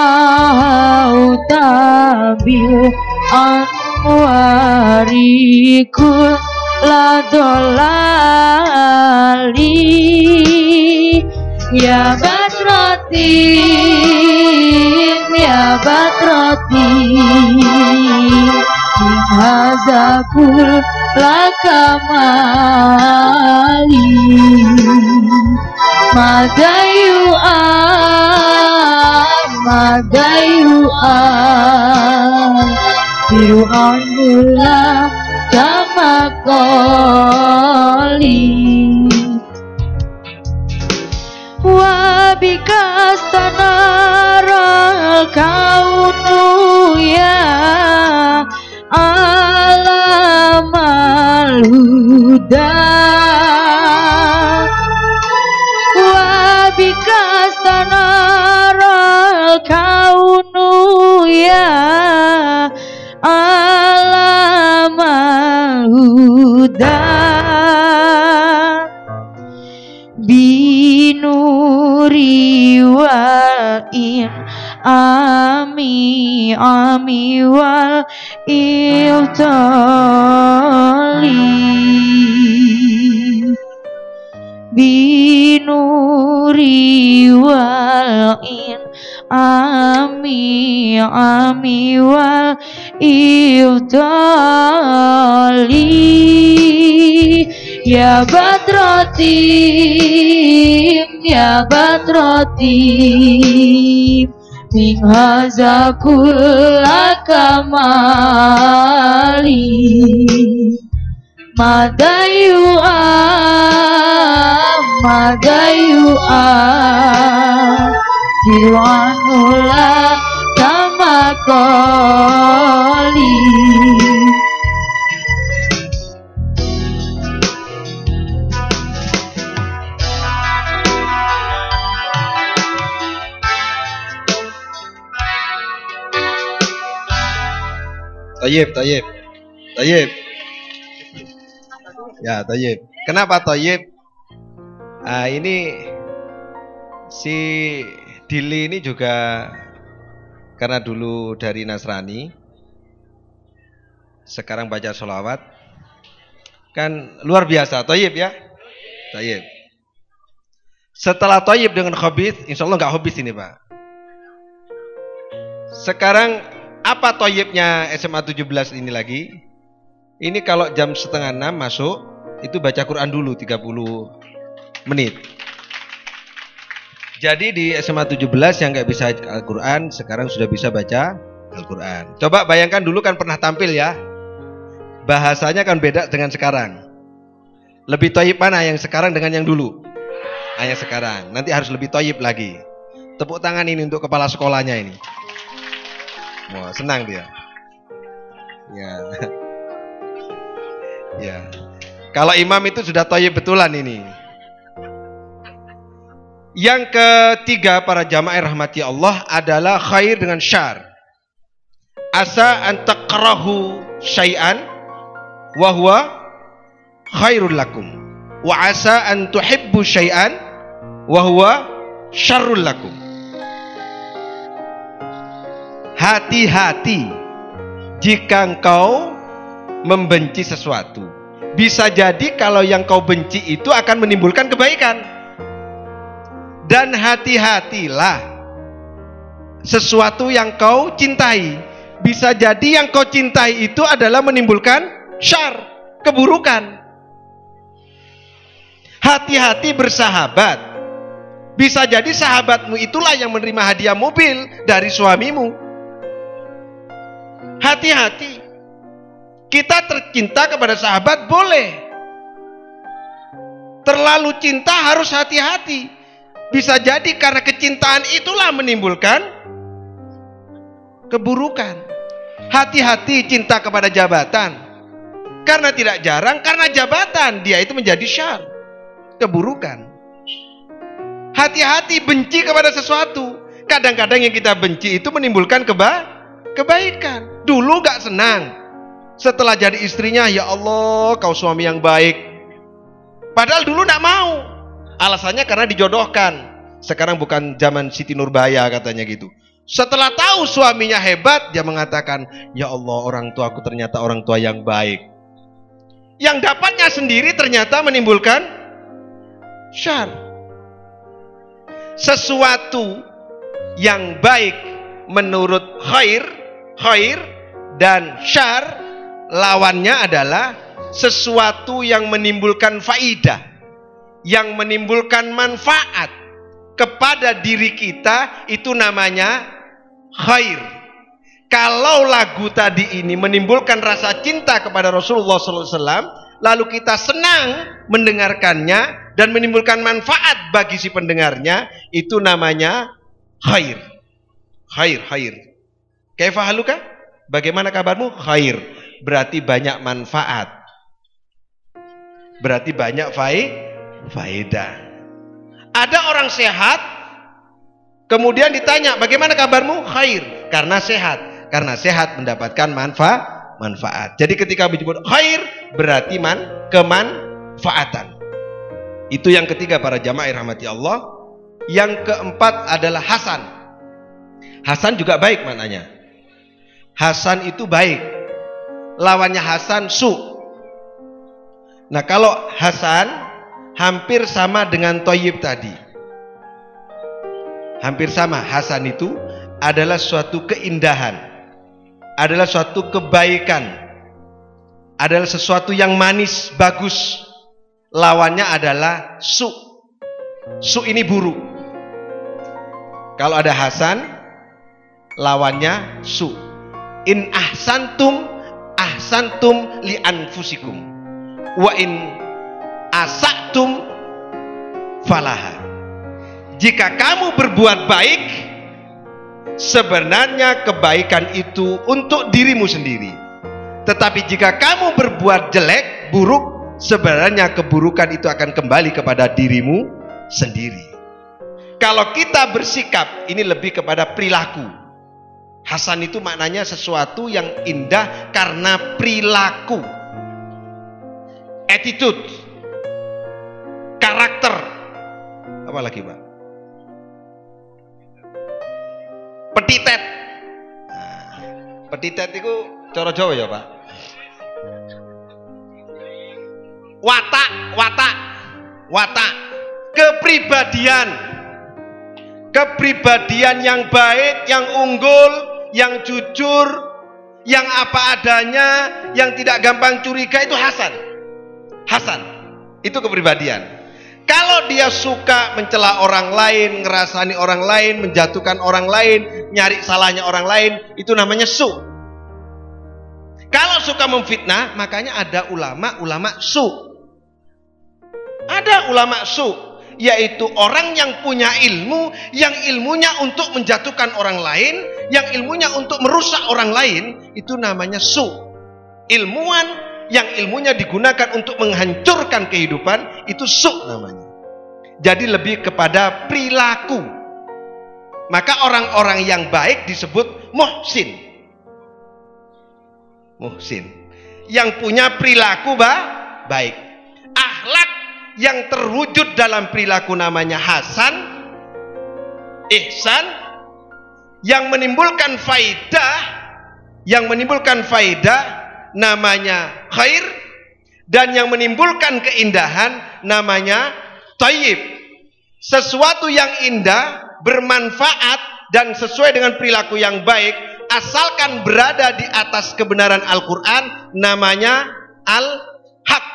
Speaker 2: utabil anwarikul ladolali ya Batroti hazakul lakamali madayu'an biru'an mula kamakoli wabikastanara kaunu ya alamal huda wabikastanara ami ami wal iftali binuri wal in ami ami wal iftali ya badratim min haza kulla kamali madayu'a diwanula kama koli.
Speaker 1: Tayyib. Ya, tayyib. Kenapa tayyib? Ini si Dili ini juga karena dulu dari Nasrani, sekarang baca sholawat, kan luar biasa. Tayyib ya, tayyib. Setelah tayyib dengan khabith, insya Allah nggak khabith ini Pak. Sekarang apa tayyibnya SMA 17 ini lagi? Ini kalau jam 5:30 masuk, itu baca Quran dulu 30 menit. Jadi di SMA 17 yang nggak bisa Al-Quran, sekarang sudah bisa baca Al-Quran. Coba bayangkan dulu kan pernah tampil ya. Bahasanya kan beda dengan sekarang. Lebih tayyib mana yang sekarang dengan yang dulu? Yang sekarang. Nanti harus lebih tayyib lagi. Tepuk tangan ini untuk kepala sekolahnya ini. Wah, senang dia. Ya. Ya. Kalau imam itu sudah tayyib betulan ini. Yang ketiga para jamaah rahmati Allah adalah khair dengan syar. Asa an takrahu syai'an wa huwa khairul lakum. Wa asa an tuhibbu syai'an wa huwa syarrul lakum. Hati-hati jika engkau membenci sesuatu. Bisa jadi kalau yang kau benci itu akan menimbulkan kebaikan. Dan hati-hatilah sesuatu yang kau cintai. Bisa jadi yang kau cintai itu adalah menimbulkan syar, keburukan. Hati-hati bersahabat. Bisa jadi sahabatmu itulah yang menerima hadiah mobil dari suamimu. Hati-hati. Kita tercinta kepada sahabat boleh. Terlalu cinta harus hati-hati. Bisa jadi karena kecintaan itulah menimbulkan keburukan. Hati-hati cinta kepada jabatan. Karena tidak jarang, karena jabatan dia itu menjadi syar, keburukan. Hati-hati benci kepada sesuatu. Kadang-kadang yang kita benci itu menimbulkan kebaikan. Dulu gak senang, setelah jadi istrinya, ya Allah kau suami yang baik. Padahal dulu gak mau. Alasannya karena dijodohkan. Sekarang bukan zaman Siti Nurbaya katanya gitu. Setelah tahu suaminya hebat, dia mengatakan, ya Allah orang tua aku ternyata orang tua yang baik. Yang dapatnya sendiri ternyata menimbulkan syar. Sesuatu yang baik menurut khair dan syar, lawannya adalah sesuatu yang menimbulkan faidah, yang menimbulkan manfaat kepada diri kita, itu namanya khair. Kalau lagu tadi ini menimbulkan rasa cinta kepada Rasulullah SAW, lalu kita senang mendengarkannya dan menimbulkan manfaat bagi si pendengarnya, itu namanya khair. Khair. Kaifa haluka? Bagaimana kabarmu? Khair. Berarti banyak manfaat. Berarti banyak faedah. Ada orang sehat, kemudian ditanya, bagaimana kabarmu? Khair. Karena sehat. Karena sehat mendapatkan manfaat. Jadi ketika disebut khair, berarti kemanfaatan. Itu yang ketiga para jamaah rahmati Allah. Yang keempat adalah hasan. Hasan juga baik maknanya. Hasan itu baik. Lawannya Hasan su. Nah, kalau Hasan hampir sama dengan Thayyib tadi. Hampir sama. Hasan itu adalah suatu keindahan, adalah suatu kebaikan, adalah sesuatu yang manis, bagus. Lawannya adalah su. Su ini buruk. Kalau ada Hasan, lawannya su. In ahsantum ahsantum li anfusikum wa in asatum falaha. Jika kamu berbuat baik, sebenarnya kebaikan itu untuk dirimu sendiri. Tetapi jika kamu berbuat jelek, buruk, sebenarnya keburukan itu akan kembali kepada dirimu sendiri. Kalau kita bersikap, ini lebih kepada perilaku. Hasan itu maknanya sesuatu yang indah karena perilaku, attitude, karakter. Apa lagi, Pak? Petitet. Nah, petitet itu cara Jawa ya, Pak? Watak, watak, watak. Kepribadian. Kepribadian yang baik, yang unggul, yang jujur, yang apa adanya, yang tidak gampang curiga, itu Hasan. Hasan, itu kepribadian. Kalau dia suka mencela orang lain, ngerasani orang lain, menjatuhkan orang lain, nyari salahnya orang lain, itu namanya su. Kalau suka memfitnah, makanya ada ulama su. Ada ulama su, yaitu orang yang punya ilmu, yang ilmunya untuk menjatuhkan orang lain, yang ilmunya untuk merusak orang lain, itu namanya su. Ilmuwan yang ilmunya digunakan untuk menghancurkan kehidupan, itu su namanya. Jadi lebih kepada perilaku. Maka orang-orang yang baik disebut muhsin. Muhsin, yang punya perilaku baik. Akhlak yang terwujud dalam perilaku namanya hasan, ihsan, yang menimbulkan faidah namanya khair, dan yang menimbulkan keindahan namanya thayyib. Sesuatu yang indah, bermanfaat, dan sesuai dengan perilaku yang baik, asalkan berada di atas kebenaran Al-Quran, namanya al-haq.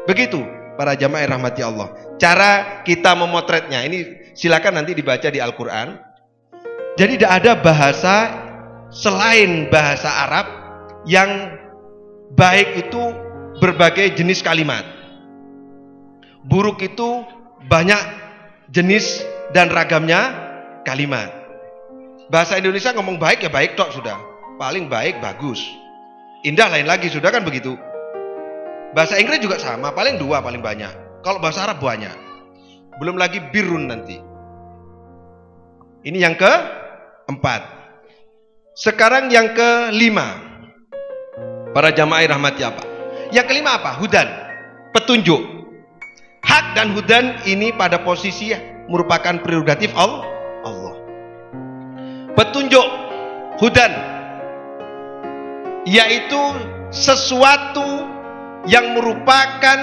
Speaker 1: Begitu para jamaah rahmati Allah. Cara kita memotretnya ini silakan nanti dibaca di Al-Quran. Jadi tidak ada bahasa selain bahasa Arab yang baik itu berbagai jenis kalimat. Buruk itu banyak jenis dan ragamnya kalimat. Bahasa Indonesia ngomong baik ya baik tok sudah. Paling baik bagus. Indah lain lagi sudah, kan begitu. Bahasa Inggris juga sama, paling dua paling banyak. Kalau bahasa Arab banyak. Belum lagi birrun nanti. Ini yang keempat. Sekarang yang kelima. Para jamaah rahmati apa? Yang kelima apa? Hudan. Petunjuk. Hak dan hudan ini pada posisi merupakan prerogatif Allah. Petunjuk, hudan, yaitu sesuatu yang merupakan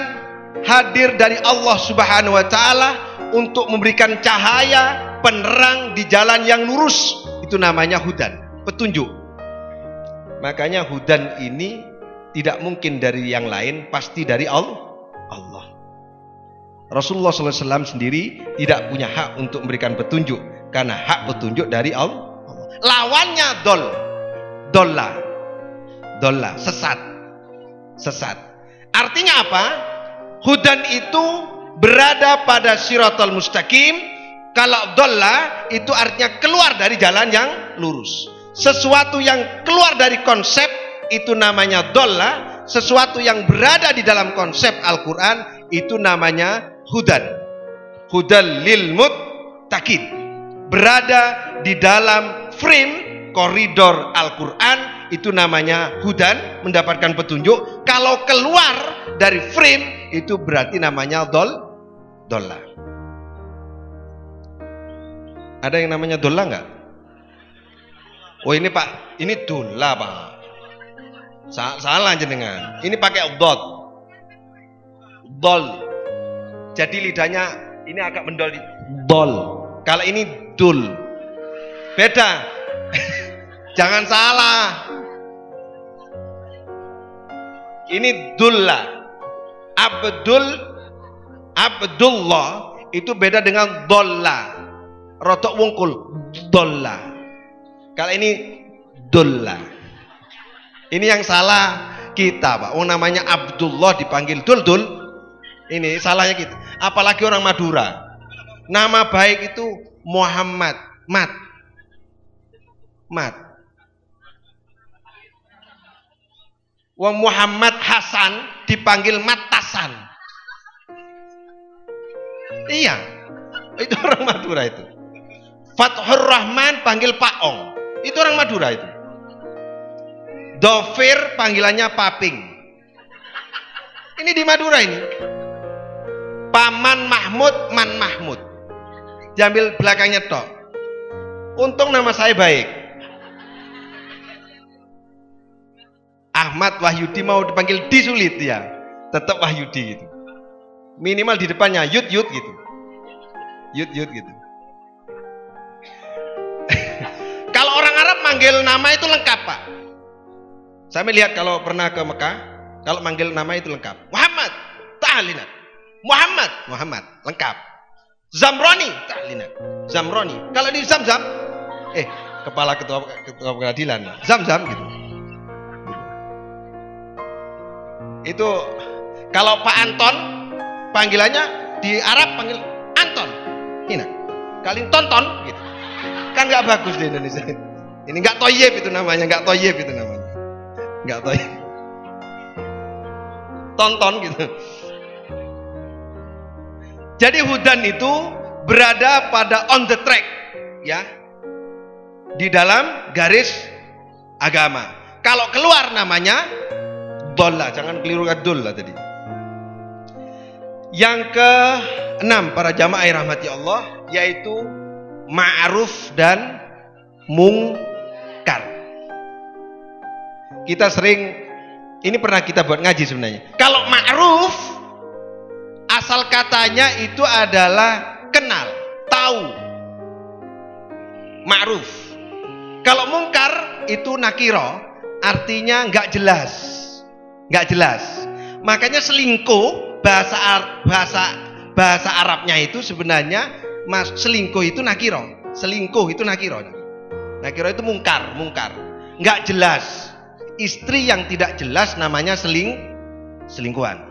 Speaker 1: hadir dari Allah Subhanahu wa Ta'ala untuk memberikan cahaya, penerang di jalan yang lurus. Itu namanya hudan, petunjuk. Makanya hudan ini tidak mungkin dari yang lain, pasti dari Allah. Rasulullah SAW sendiri tidak punya hak untuk memberikan petunjuk, karena hak petunjuk dari Allah. Lawannya dolla, sesat. Artinya apa? Hudan itu berada pada siratal mustaqim. Kalau dolla itu artinya keluar dari jalan yang lurus. Sesuatu yang keluar dari konsep itu namanya dolla. Sesuatu yang berada di dalam konsep Al-Quran itu namanya hudan. Hudan lil muttaqin. Berada di dalam frame koridor Al-Quran itu namanya hudan, mendapatkan petunjuk. Kalau keluar dari frame itu berarti namanya dolla. Ada yang namanya dolla enggak? Oh ini Pak, ini dolla Pak. Salah jenengan. Ini pakai dot. Dol. Jadi lidahnya ini agak mendol. Dol. Kalau ini dul. Beda. Jangan salah. Ini dulla. Abdullah itu beda dengan dolla. Rotok wungkul. Dolla. Kalau ini dulla. Ini yang salah kita Pak. Namanya Abdullah dipanggil dul. Ini salahnya kita. Apalagi orang Madura. Nama baik itu Muhammad. Mat. Wong Muhammad Hasan dipanggil Matasan. Iya. Itu orang Madura itu. Fathur Rahman panggil Paong. Itu orang Madura itu. Dofir panggilannya Paping. Ini di Madura ini. Paman Mahmud, Man Mahmud. Diambil belakangnya tok. Untung nama saya baik. Ahmad Wahyudi mau dipanggil Di sulit ya. Tetap Wahyudi gitu. Minimal di depannya Yud gitu. Yud gitu. Kalau orang Arab manggil nama itu lengkap Pak. Saya melihat kalau pernah ke Mekah, kalau manggil nama itu lengkap. Muhammad, ta'alinat. Muhammad, lengkap. Zamroni, ta'alinat. Zamroni. Kalau di Zamzam, kepala ketua pengadilan, Zamzam gitu. Itu kalau Pak Anton, panggilannya di Arab panggil Anton. Ini, kali tonton gitu. Kan nggak bagus di Indonesia. Ini nggak toyib itu namanya, nggak toyib itu namanya. Nggak tahu ya. Tonton gitu. Jadi hudan itu berada pada on the track ya. Di dalam garis agama. Kalau keluar namanya dolla, jangan keliru dolla tadi. Yang ke-6 para jamaah rahmati Allah yaitu ma'ruf dan mungkar. Kita sering, ini pernah kita buat ngaji sebenarnya. Kalau ma'ruf, asal katanya itu adalah kenal, tahu. Ma'ruf. Kalau mungkar itu nakiro, artinya nggak jelas. Makanya selingkuh, bahasa Arabnya itu sebenarnya selingkuh itu nakiro. Nakiro itu mungkar. Nggak jelas. Istri yang tidak jelas namanya selingkuhan.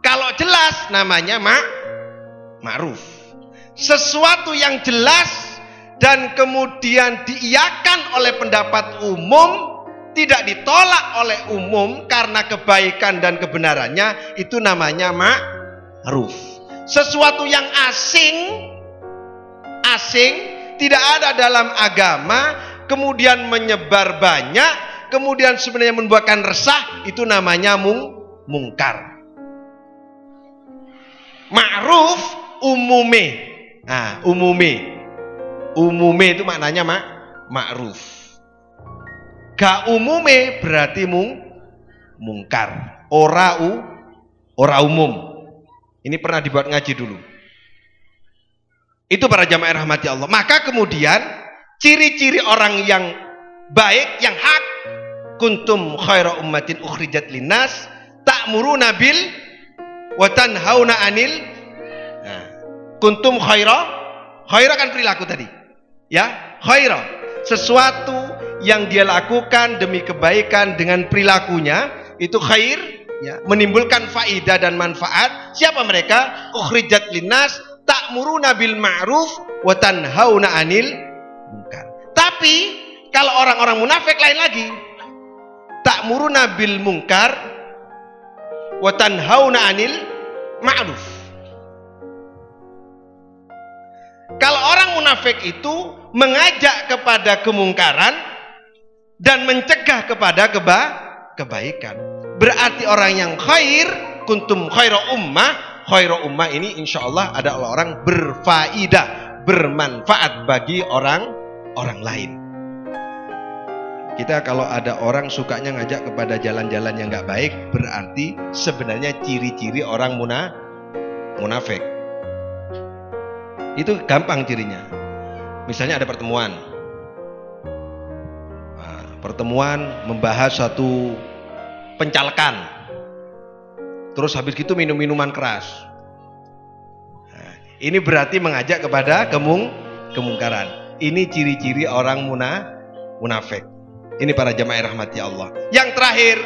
Speaker 1: Kalau jelas namanya ma'ruf. Sesuatu yang jelas dan kemudian diiyakan oleh pendapat umum, tidak ditolak oleh umum karena kebaikan dan kebenarannya, itu namanya ma'ruf. Sesuatu yang asing tidak ada dalam agama, kemudian menyebar banyak, kemudian sebenarnya membuatkan resah, itu namanya mungkar. Ma'ruf umume. Nah, umume itu maknanya ma'ruf. Ga umume berarti mungkar. Ora umum. Ini pernah dibuat ngaji dulu. Itu para jamaah rahmati Allah. Maka kemudian ciri-ciri orang yang baik, yang hak, kuntum khaira ummatin ukhrijat linnas ta'muruna bil wa tanhauna 'anil. Nah, kuntum khaira kan perilaku tadi. Ya, khaira, sesuatu yang dia lakukan demi kebaikan dengan perilakunya itu khair, ya, menimbulkan faidah dan manfaat. Siapa mereka? Ukhrijat linnas ta'muruna bil ma'ruf wa tanhauna 'anil mungkar. Tapi kalau orang-orang munafik lain lagi. Ta'muruna bil mungkar wa tanhauna 'anil ma'ruf. Kalau orang munafik itu mengajak kepada kemungkaran dan mencegah kepada kebaikan. Berarti orang yang khair, kuntum khaira ummah ini insyaallah adalah orang berfaidah, bermanfaat bagi orang lain. Kita kalau ada orang sukanya ngajak kepada jalan-jalan yang nggak baik, berarti sebenarnya ciri-ciri orang munafik. Itu gampang cirinya. Misalnya ada pertemuan. Nah, pertemuan membahas suatu pencalekan. Terus habis itu minum-minuman keras. Nah, ini berarti mengajak kepada kemungkaran. Ini ciri-ciri orang munafik. Ini para jamaah rahmati Allah. Yang terakhir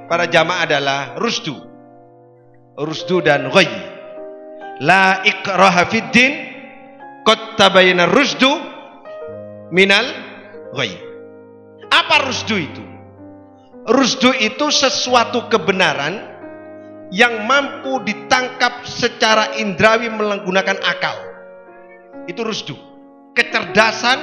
Speaker 1: para jamaah adalah rusdu. Rusdu dan ghayy. La ikraha fid din, qad tabayyana rusdu minal ghayy. Apa rusdu itu? Rusdu itu sesuatu kebenaran yang mampu ditangkap secara indrawi menggunakan akal. Itu rusdu. Kecerdasan,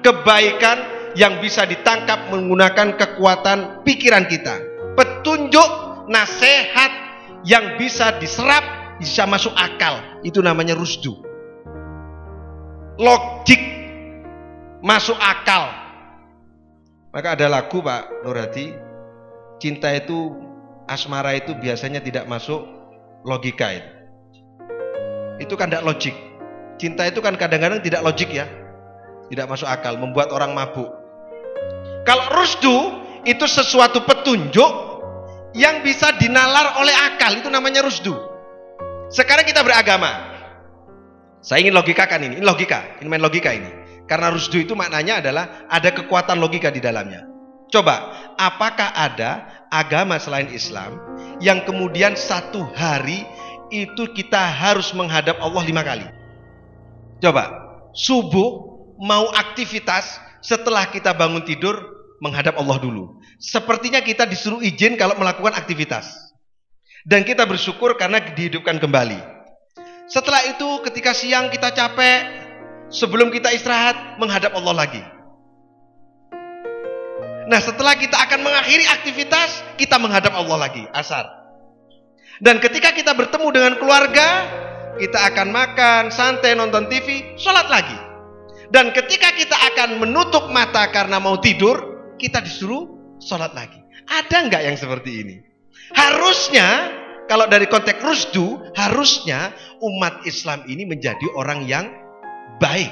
Speaker 1: kebaikan yang bisa ditangkap menggunakan kekuatan pikiran kita. Petunjuk, nasihat yang bisa diserap, bisa masuk akal. Itu namanya rusdu. Logik, masuk akal. Maka ada lagu Pak Nur Hadi, cinta itu, asmara itu biasanya tidak masuk logika itu. Itu kan tidak logik. Cinta itu kan kadang-kadang tidak logik ya. Tidak masuk akal, membuat orang mabuk. Kalau rusdu itu sesuatu petunjuk yang bisa dinalar oleh akal, itu namanya rusdu. Sekarang kita beragama. Saya ingin logikakan ini logika, ini main logika ini. Karena rusdu itu maknanya adalah ada kekuatan logika di dalamnya. Coba, apakah ada agama selain Islam yang kemudian satu hari itu kita harus menghadap Allah 5 kali? Coba, subuh mau aktivitas, setelah kita bangun tidur menghadap Allah dulu. Sepertinya kita disuruh izin kalau melakukan aktivitas. Dan kita bersyukur karena dihidupkan kembali. Setelah itu ketika siang kita capek, sebelum kita istirahat menghadap Allah lagi. Nah, setelah kita akan mengakhiri aktivitas, kita menghadap Allah lagi, asar. Dan ketika kita bertemu dengan keluarga, kita akan makan, santai, nonton TV, sholat lagi. Dan ketika kita akan menutup mata karena mau tidur, kita disuruh sholat lagi. Ada nggak yang seperti ini? Harusnya, kalau dari konteks rusdu, harusnya umat Islam ini menjadi orang yang baik.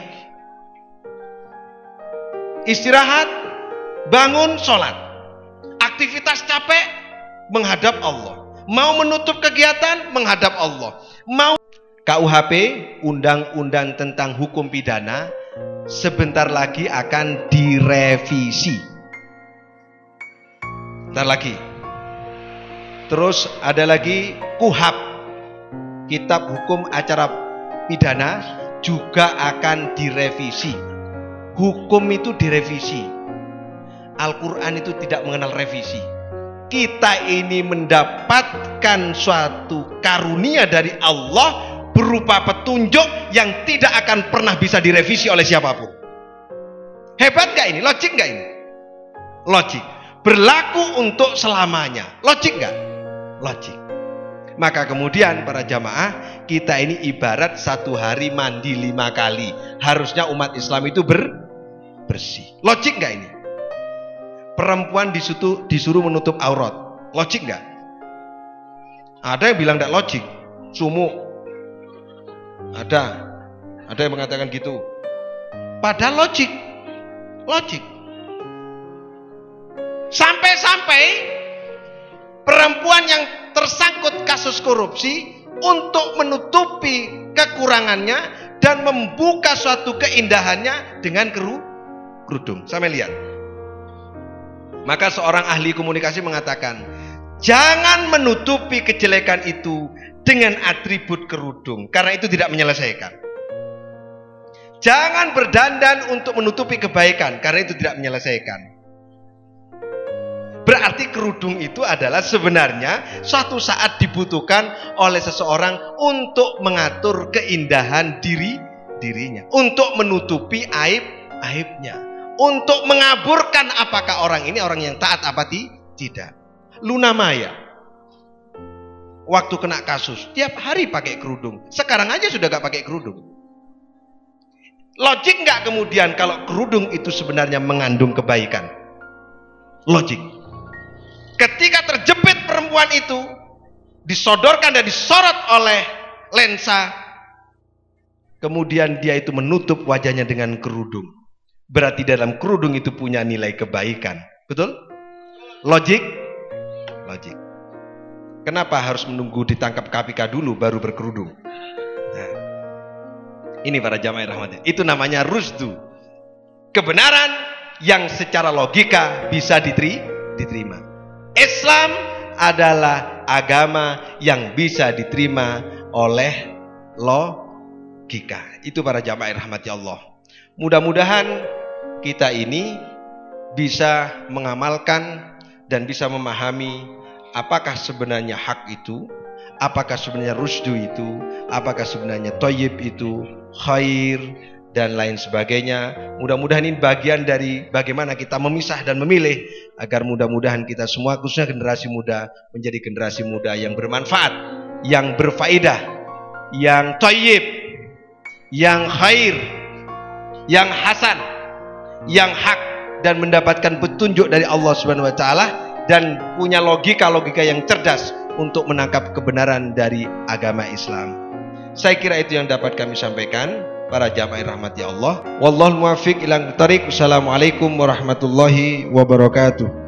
Speaker 1: Istirahat, bangun, sholat. Aktivitas capek, menghadap Allah. Mau menutup kegiatan, menghadap Allah. Mau KUHP, Undang-Undang tentang Hukum Pidana, sebentar lagi akan direvisi. Bentar lagi. Terus ada lagi KUHAP, Kitab Hukum Acara Pidana, juga akan direvisi. Hukum itu direvisi. Al-Quran itu tidak mengenal revisi. Kita ini mendapatkan suatu karunia dari Allah berupa petunjuk yang tidak akan pernah bisa direvisi oleh siapapun. Hebat gak ini? Logik gak ini? Logik. Berlaku untuk selamanya. Logik gak? Logik. Maka kemudian para jamaah, kita ini ibarat satu hari mandi 5 kali. Harusnya umat Islam itu bersih. Logik gak ini? Perempuan disuruh menutup aurat. Logik gak? Ada yang bilang gak logik. Sumuk. Ada yang mengatakan gitu. Padahal logik. Logik. Sampai-sampai perempuan yang tersangkut kasus korupsi untuk menutupi kekurangannya dan membuka suatu keindahannya dengan kerudung. Sampai lihat. Maka seorang ahli komunikasi mengatakan, jangan menutupi kejelekan itu dengan atribut kerudung, karena itu tidak menyelesaikan. Jangan berdandan untuk menutupi kebaikan, karena itu tidak menyelesaikan. Berarti kerudung itu adalah sebenarnya suatu saat dibutuhkan oleh seseorang untuk mengatur keindahan dirinya, untuk menutupi aibnya, untuk mengaburkan apakah orang ini orang yang taat apa tidak. Luna Maya waktu kena kasus tiap hari pakai kerudung, sekarang aja sudah gak pakai kerudung. Logik gak kemudian kalau kerudung itu sebenarnya mengandung kebaikan? logik. Ketika terjepit perempuan itu, disodorkan dan disorot oleh lensa, kemudian dia itu menutup wajahnya dengan kerudung. Berarti dalam kerudung itu punya nilai kebaikan. Betul? Logik? Logik. Kenapa harus menunggu ditangkap KPK dulu baru berkerudung? Nah, ini para jamaah rahmatnya. Itu namanya rusdu. Kebenaran yang secara logika bisa diterima. Islam adalah agama yang bisa diterima oleh logika. Itu para jamaah rahmati Allah. Mudah-mudahan kita ini bisa mengamalkan dan bisa memahami apakah sebenarnya hak itu, apakah sebenarnya rusdu itu, apakah sebenarnya thayyib itu, khair dan lain sebagainya. Mudah-mudahan ini bagian dari bagaimana kita memisah dan memilih, agar mudah-mudahan kita semua khususnya generasi muda menjadi generasi muda yang bermanfaat, yang berfaedah, yang thayyib, yang khair, yang hasan, yang hak, dan mendapatkan petunjuk dari Allah Subhanahu wa taala dan punya logika yang cerdas untuk menangkap kebenaran dari agama Islam. Saya kira itu yang dapat kami sampaikan. Para jamaah rahmati Allah. Wallahul muwaffiq ila thariq. Wassalamualaikum warahmatullahi wabarakatuh.